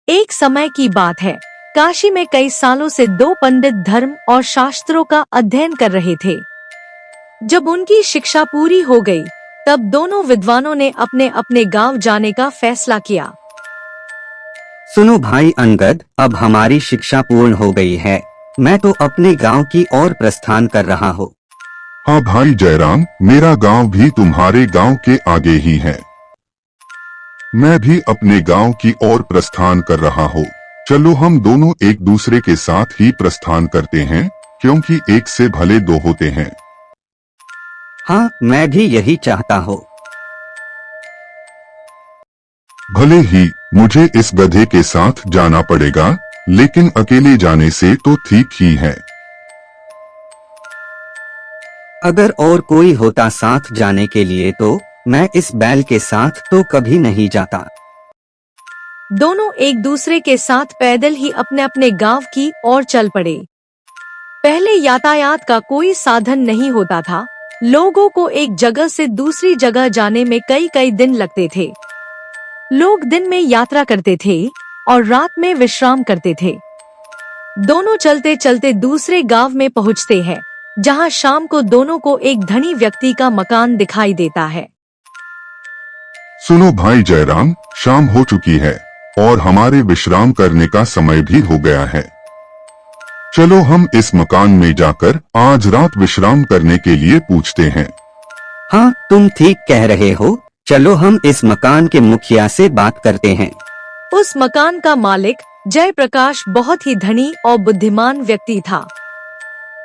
एक समय की बात है, काशी में कई सालों से दो पंडित धर्म और शास्त्रों का अध्ययन कर रहे थे। जब उनकी शिक्षा पूरी हो गई, तब दोनों विद्वानों ने अपने अपने गांव जाने का फैसला किया। सुनो भाई अंगद, अब हमारी शिक्षा पूर्ण हो गई है। मैं तो अपने गांव की ओर प्रस्थान कर रहा हूँ। हाँ भाई जयराम, मेरा गांव भी तुम्हारे गांव के आगे ही है। मैं भी अपने गांव की ओर प्रस्थान कर रहा हूँ। चलो हम दोनों एक दूसरे के साथ ही प्रस्थान करते हैं, क्योंकि एक से भले दो होते हैं। हाँ, मैं भी यही चाहता हूँ। भले ही मुझे इस गधे के साथ जाना पड़ेगा, लेकिन अकेले जाने से तो ठीक ही है। अगर और कोई होता साथ जाने के लिए तो मैं इस बैल के साथ तो कभी नहीं जाता। दोनों एक दूसरे के साथ पैदल ही अपने अपने गांव की ओर चल पड़े। पहले यातायात का कोई साधन नहीं होता था। लोगों को एक जगह से दूसरी जगह जाने में कई कई दिन लगते थे। लोग दिन में यात्रा करते थे और रात में विश्राम करते थे। दोनों चलते चलते दूसरे गांव में पहुंचते हैं, जहां शाम को दोनों को एक धनी व्यक्ति का मकान दिखाई देता है। सुनो भाई जयराम, शाम हो चुकी है और हमारे विश्राम करने का समय भी हो गया है। चलो हम इस मकान में जाकर आज रात विश्राम करने के लिए पूछते हैं। हाँ, तुम ठीक कह रहे हो। चलो हम इस मकान के मुखिया से बात करते हैं। उस मकान का मालिक जयप्रकाश बहुत ही धनी और बुद्धिमान व्यक्ति था।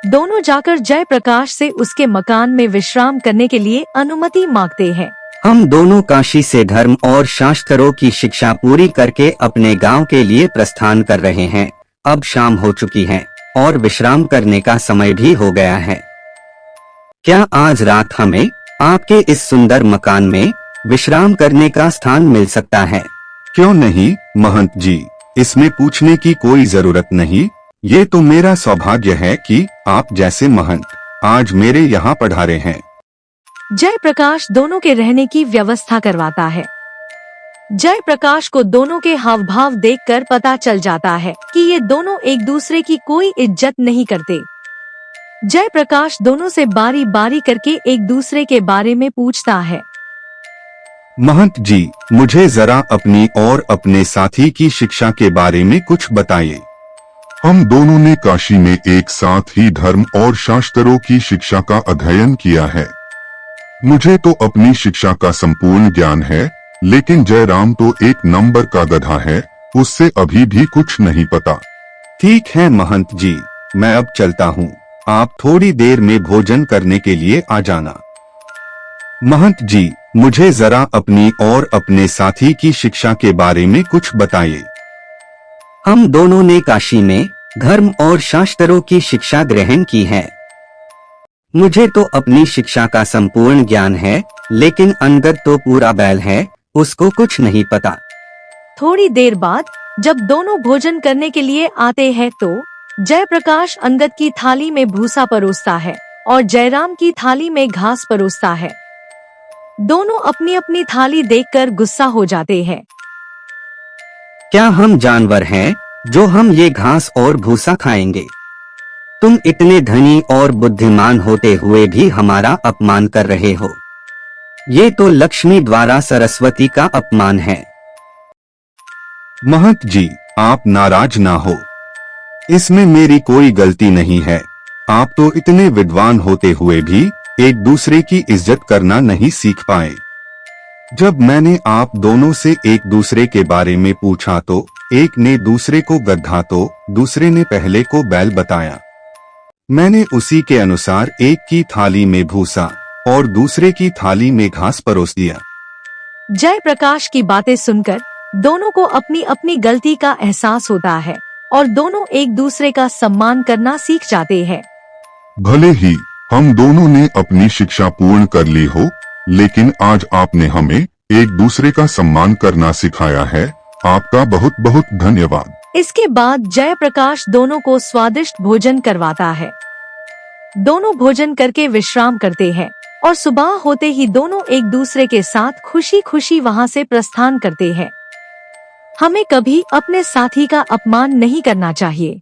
दोनों जाकर जयप्रकाश से उसके मकान में विश्राम करने के लिए अनुमति मांगते हैं। हम दोनों काशी से धर्म और शास्त्रों की शिक्षा पूरी करके अपने गांव के लिए प्रस्थान कर रहे हैं। अब शाम हो चुकी है और विश्राम करने का समय भी हो गया है। क्या आज रात हमें आपके इस सुंदर मकान में विश्राम करने का स्थान मिल सकता है? क्यों नहीं महंत जी, इसमें पूछने की कोई जरूरत नहीं। ये तो मेरा सौभाग्य है कि आप जैसे महंत आज मेरे यहाँ पधारे हैं। जयप्रकाश दोनों के रहने की व्यवस्था करवाता है। जयप्रकाश को दोनों के हाव भाव देखकर पता चल जाता है कि ये दोनों एक दूसरे की कोई इज्जत नहीं करते। जयप्रकाश दोनों से बारी बारी करके एक दूसरे के बारे में पूछता है। महंत जी, मुझे जरा अपनी और अपने साथी की शिक्षा के बारे में कुछ बताइए। हम दोनों ने काशी में एक साथ ही धर्म और शास्त्रों की शिक्षा का अध्ययन किया है। मुझे तो अपनी शिक्षा का संपूर्ण ज्ञान है, लेकिन जयराम तो एक नंबर का गधा है, उससे अभी भी कुछ नहीं पता। ठीक है महंत जी, मैं अब चलता हूँ। आप थोड़ी देर में भोजन करने के लिए आ जाना। महंत जी, मुझे जरा अपनी और अपने साथी की शिक्षा के बारे में कुछ बताइए। हम दोनों ने काशी में धर्म और शास्त्रों की शिक्षा ग्रहण की है। मुझे तो अपनी शिक्षा का संपूर्ण ज्ञान है, लेकिन अंगद तो पूरा बैल है, उसको कुछ नहीं पता। थोड़ी देर बाद जब दोनों भोजन करने के लिए आते हैं तो जयप्रकाश अंगद की थाली में भूसा परोसता है और जयराम की थाली में घास परोसता है। दोनों अपनी अपनी थाली देखकर गुस्सा हो जाते हैं। क्या हम जानवर हैं जो हम ये घास और भूसा खाएंगे? तुम इतने धनी और बुद्धिमान होते हुए भी हमारा अपमान कर रहे हो। ये तो लक्ष्मी द्वारा सरस्वती का अपमान है। महंत जी, आप नाराज ना हो, इसमें मेरी कोई गलती नहीं है। आप तो इतने विद्वान होते हुए भी एक दूसरे की इज्जत करना नहीं सीख पाए। जब मैंने आप दोनों से एक दूसरे के बारे में पूछा तो एक ने दूसरे को गधा तो दूसरे ने पहले को बैल बताया। मैंने उसी के अनुसार एक की थाली में भूसा और दूसरे की थाली में घास परोस दिया। जयप्रकाश की बातें सुनकर दोनों को अपनी अपनी गलती का एहसास होता है और दोनों एक दूसरे का सम्मान करना सीख जाते हैं। भले ही हम दोनों ने अपनी शिक्षा पूर्ण कर ली हो, लेकिन आज आपने हमें एक दूसरे का सम्मान करना सिखाया है। आपका बहुत बहुत धन्यवाद। इसके बाद जयप्रकाश दोनों को स्वादिष्ट भोजन करवाता है। दोनों भोजन करके विश्राम करते हैं और सुबह होते ही दोनों एक दूसरे के साथ खुशी खुशी वहां से प्रस्थान करते हैं। हमें कभी अपने साथी का अपमान नहीं करना चाहिए।